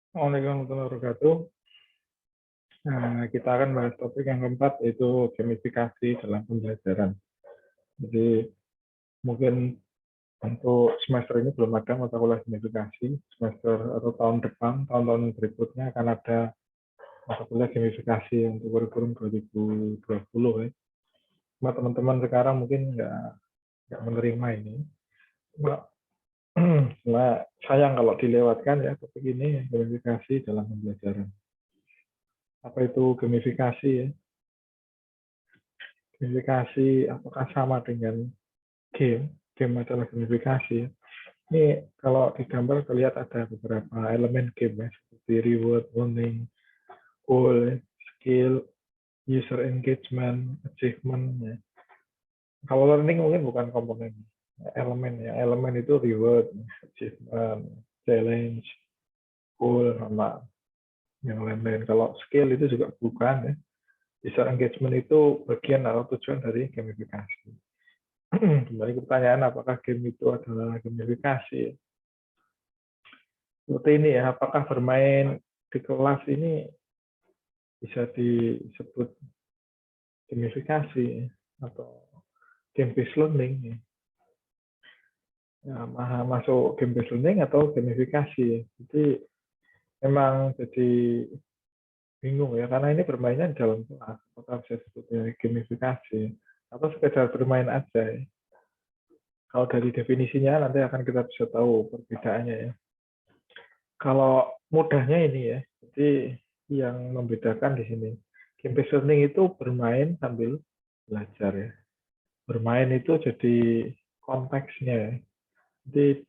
Assalamualaikum warahmatullahi wabarakatuh. Nah, kita akan bahas topik yang keempat, yaitu gamifikasi dalam pembelajaran. Jadi, mungkin untuk semester ini belum ada mata kuliah gamifikasi. Semester atau tahun depan, tahun-tahun berikutnya akan ada mata kuliah gamifikasi untuk kurikulum 2020. Ya. Cuma teman-teman sekarang mungkin nggak menerima ini. Cuma sayang kalau dilewatkan ya topik ini, gamifikasi dalam pembelajaran. Apa itu gamifikasi ya? Gamifikasi apakah sama dengan game? Game adalah gamifikasi. Ini kalau di gambar terlihat ada beberapa elemen game ya, seperti reward, warning, goal, skill, user engagement, achievement. Ya. Kalau learning mungkin bukan komponen elemen ya. Elemen itu reward, achievement, challenge, goal, sama yang lain-lain. Kalau skill itu juga bukan ya. User engagement itu bagian atau tujuan dari gamifikasi. Kembali ke pertanyaan, apakah game itu adalah gamifikasi? Seperti ini ya, apakah bermain di kelas ini bisa disebut gamifikasi atau game based learning? Ya, masuk game based learning atau gamifikasi? Jadi memang jadi bingung ya, karena ini bermainnya di dalam kelas. Apakah bisa disebut gamifikasi atau sekedar bermain aja? Ya? Kalau dari definisinya nanti akan kita bisa tahu perbedaannya ya. Kalau mudahnya ini ya, jadi yang membedakan di sini, game based learning itu bermain sambil belajar ya. Bermain itu jadi konteksnya ya. Jadi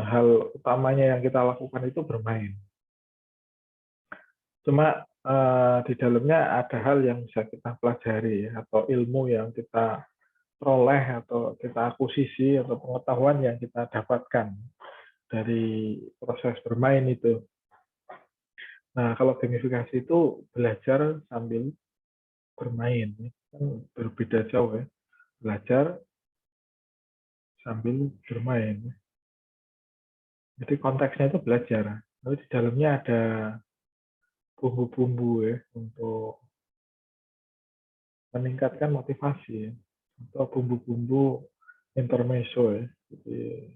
hal utamanya yang kita lakukan itu bermain. Cuma di dalamnya ada hal yang bisa kita pelajari ya, atau ilmu yang kita peroleh atau kita akuisisi atau pengetahuan yang kita dapatkan dari proses bermain itu. Nah, kalau gamifikasi itu belajar sambil bermain. Kan berbeda jauh ya. Belajar sambil bermain. Jadi konteksnya itu belajar. Lalu di dalamnya ada bumbu-bumbu ya untuk meningkatkan motivasi ya. Atau bumbu-bumbu intermezzo ya. Jadi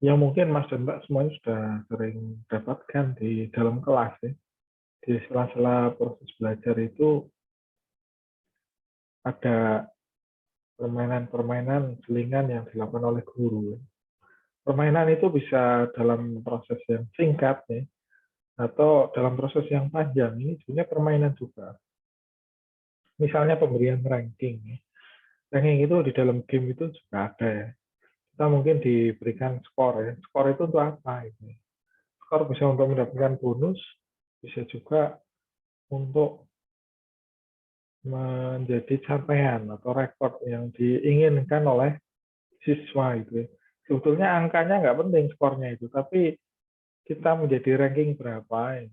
yang mungkin Mas dan Mbak semuanya sudah sering dapatkan di dalam kelas ya. Di sela-sela proses belajar itu ada permainan-permainan selingan yang dilakukan oleh guru. Permainan itu bisa dalam proses yang singkat nih, atau dalam proses yang panjang. Ini sebenarnya permainan juga. Misalnya pemberian ranking. Ranking itu di dalam game itu juga ada ya. Kita mungkin diberikan skor ya. Skor itu untuk apa? Ini? Skor bisa untuk mendapatkan bonus, bisa juga untuk menjadi capaian atau rekor yang diinginkan oleh siswa itu. Sebetulnya angkanya nggak penting skornya itu, tapi kita menjadi ranking berapa,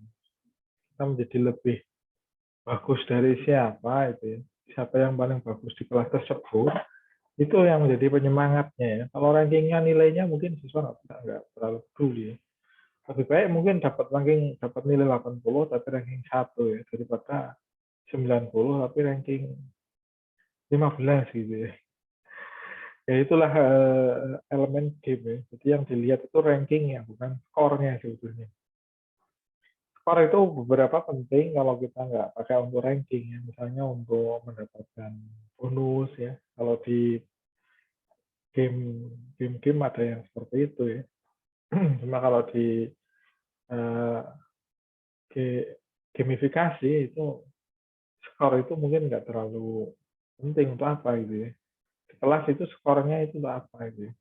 kita menjadi lebih bagus dari siapa itu ya. Siapa yang paling bagus di kelas tersebut, itu yang menjadi penyemangatnya ya. Kalau rankingnya nilainya mungkin siswa nggak terlalu peduli ya. Lebih baik mungkin dapat ranking, dapat nilai 80 tapi ranking 1 ya, daripada 90 tapi ranking 15 gitu ya. Ya itulah elemen game ya. Jadi yang dilihat itu rankingnya, bukan skornya sebetulnya. Skor itu beberapa penting kalau kita nggak pakai untuk ranking ya. Misalnya untuk mendapatkan bonus ya. Kalau di game ada yang seperti itu ya. Cuma kalau di uh, gamifikasi itu skor itu mungkin nggak terlalu penting untuk apa gitu ya. Di kelas itu skornya itu untuk apa gitu ya.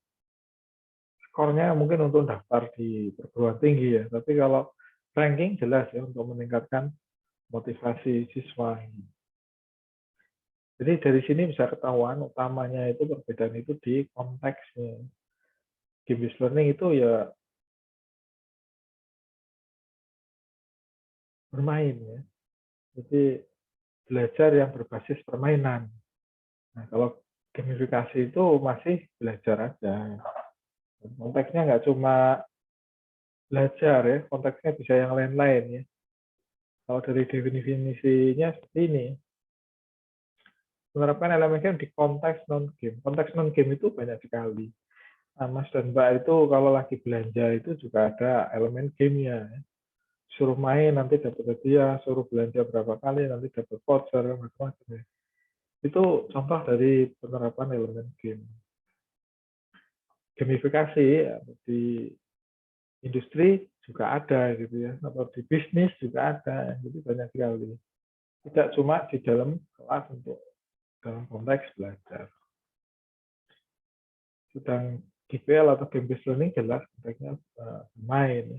Skornya mungkin untuk daftar di perguruan tinggi ya. Tapi kalau ranking jelas ya untuk meningkatkan motivasi siswa. Jadi dari sini bisa ketahuan utamanya itu perbedaan itu di konteksnya. Game based learning itu ya bermain ya. Jadi belajar yang berbasis permainan. Nah, kalau gamifikasi itu masih belajar aja. Konteksnya nggak cuma belajar ya, konteksnya bisa yang lain-lain ya. Kalau dari definisinya seperti ini, menerapkan elemen game di konteks non-game. Konteks non-game itu banyak sekali. Nah, Mas dan Mbak itu kalau lagi belanja itu juga ada elemen gamenya. Suruh main nanti dapat hadiah, suruh belanja berapa kali nanti dapat voucher, macam-macam ya. Itu contoh dari penerapan elemen game. Gamifikasi ya, di industri juga ada gitu ya, atau di bisnis juga ada, jadi banyak sekali. Tidak cuma di dalam kelas untuk dalam konteks belajar. Sedang GPL atau game based learning jelas konteksnya main.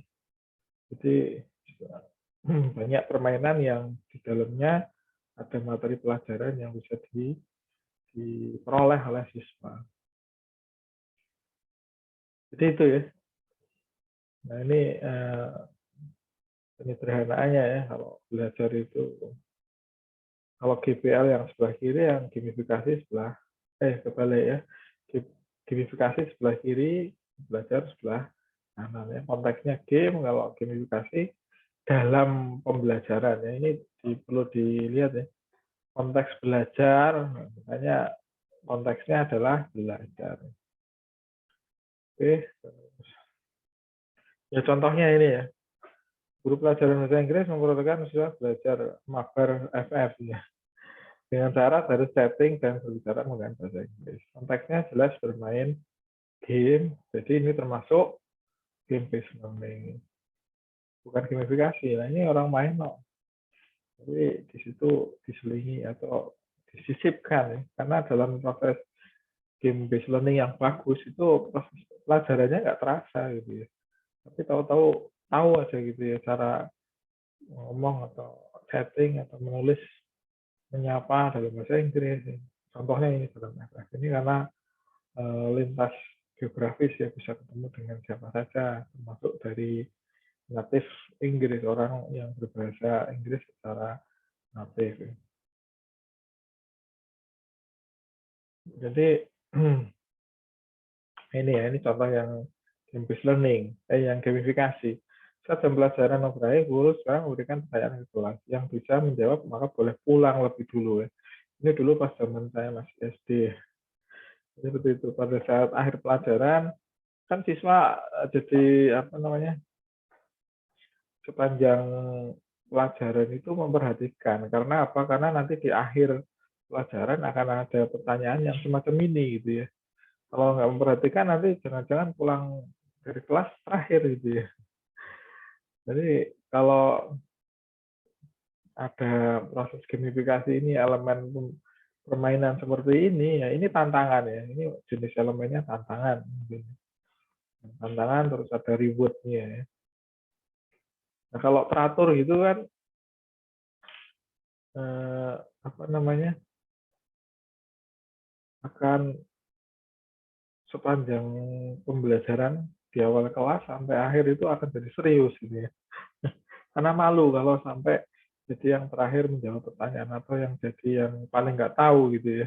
Jadi banyak permainan yang di dalamnya ada materi pelajaran yang bisa diperoleh oleh siswa. Jadi itu ya. Nah ini penyederhanaannya ya, kalau belajar itu, kalau GPL yang sebelah kiri, yang gamifikasi sebelah kebalik ya, gamifikasi sebelah kiri, belajar sebelah kanan ya. Konteksnya game, kalau gamifikasi dalam pembelajaran ya. Ini perlu dilihat ya, konteks belajar, makanya konteksnya adalah belajar. Oke, ya contohnya ini ya, guru pelajaran bahasa Inggris memperhatikan siswa belajar mabar FF ya, dengan syarat harus chatting dan berbicara menggunakan bahasa Inggris. Konteksnya jelas bermain game, jadi ini termasuk game based learning, bukan gamifikasi. Nah ini orang main loh, tapi di situ diselingi atau disisipkan ya, karena dalam proses game based learning yang bagus itu proses pelajarannya nggak terasa gitu ya, tapi tahu aja gitu ya cara ngomong atau chatting atau menulis menyapa dalam bahasa Inggris. Contohnya ini dalam FF ini karena lintas geografis ya, bisa ketemu dengan siapa saja, termasuk dari native Inggris, orang yang berbahasa Inggris secara native. Jadi ini contoh yang game based learning, yang gamifikasi. Saat jam pelajaran berakhir, guru sekarang memberikan pertanyaan ke kelas. Yang bisa menjawab maka boleh pulang lebih dulu ya. Ini dulu pas zaman saya masih SD. Jadi seperti itu, pada saat akhir pelajaran kan siswa jadi apa namanya, sepanjang pelajaran itu memperhatikan, karena apa, karena nanti di akhir pelajaran akan ada pertanyaan yang semacam ini gitu ya. Kalau nggak memperhatikan nanti jangan-jangan pulang dari kelas terakhir gitu ya. Jadi kalau ada proses gamifikasi ini, elemen permainan seperti ini ya, ini tantangan ya, ini jenis elemennya tantangan. Tantangan terus ada rewardnya ya. Nah kalau teratur gitu kan apa namanya, akan sepanjang pembelajaran di awal kelas sampai akhir itu akan jadi serius gitu ya. Karena malu kalau sampai jadi yang terakhir menjawab pertanyaan atau yang jadi yang paling nggak tahu gitu ya.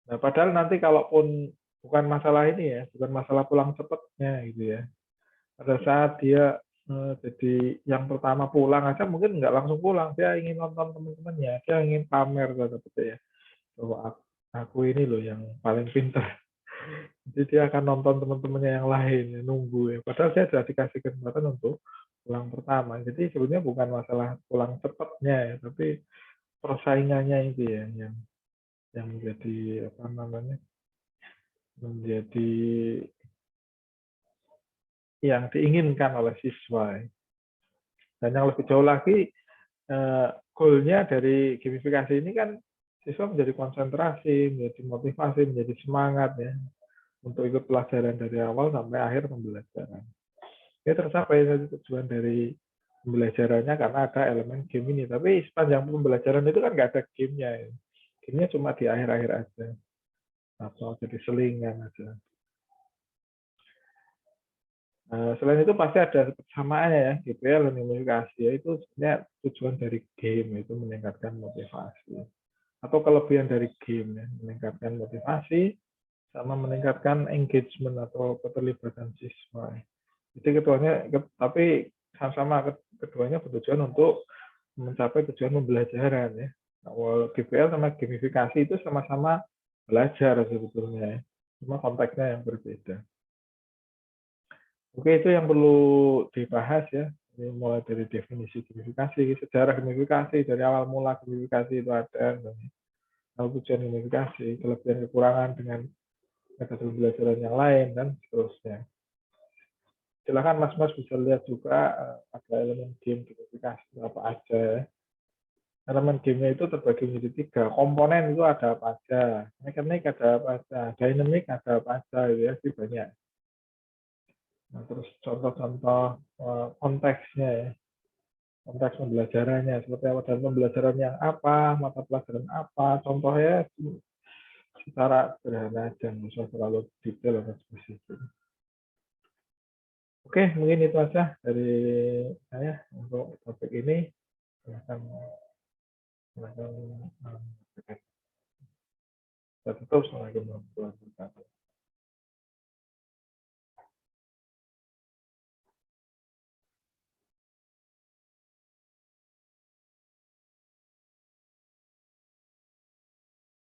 Nah, padahal nanti kalaupun bukan masalah ini ya, bukan masalah pulang cepatnya gitu ya. Pada saat dia jadi yang pertama pulang aja mungkin nggak langsung pulang, dia ingin nonton teman-temannya, dia ingin pamer kata ya. Bahwa aku ini loh yang paling pintar. Jadi dia akan nonton teman-temannya yang lain, nunggu ya. Padahal saya sudah dikasih kesempatan untuk pulang pertama. Jadi sebenarnya bukan masalah pulang cepatnya ya, tapi persaingannya itu ya yang menjadi apa namanya, menjadi yang diinginkan oleh siswa. Dan yang lebih jauh lagi, goalnya dari gamifikasi ini kan siswa menjadi konsentrasi, menjadi motivasi, menjadi semangat ya untuk ikut pelajaran dari awal sampai akhir pembelajaran. Ya tercapai tujuan dari pembelajarannya karena ada elemen game ini. Tapi sepanjang pembelajaran itu kan nggak ada gamenya. Ya. Gamenya cuma di akhir-akhir aja. Atau jadi selingan aja. Selain itu pasti ada persamaannya ya, GPL dan gamifikasi. Ya, itu sebenarnya tujuan dari game itu meningkatkan motivasi. Atau kelebihan dari game ya, meningkatkan motivasi sama meningkatkan engagement atau keterlibatan siswa. Jadi tapi sama-sama keduanya bertujuan untuk mencapai tujuan pembelajaran ya. Nah, GPL sama gamifikasi itu sama-sama belajar sebetulnya ya. Cuma konteksnya yang berbeda. Oke, itu yang perlu dibahas ya. Ini mulai dari definisi gamifikasi, sejarah gamifikasi, dari awal mula gamifikasi itu ada, tujuan gamifikasi, kelebihan kekurangan dengan metode pembelajaran yang lain, dan seterusnya. Silakan Mas bisa lihat juga ada elemen game gamifikasi apa aja ya. Elemen gamenya itu terbagi menjadi 3. Komponen itu ada apa aja, mekanik ada apa aja, dynamic ada apa aja, ya sih banyak. Nah, terus contoh-contoh konteksnya ya, konteks pembelajarannya seperti apa, dan pembelajaran yang apa, mata pelajaran apa, contohnya secara sederhana aja, nggak usah terlalu detail atau spesifik. Oke, mungkin itu aja dari saya untuk topik ini. Silahkan, silahkan. Kita tutup. Assalamualaikum warahmatullahi wabarakatuh.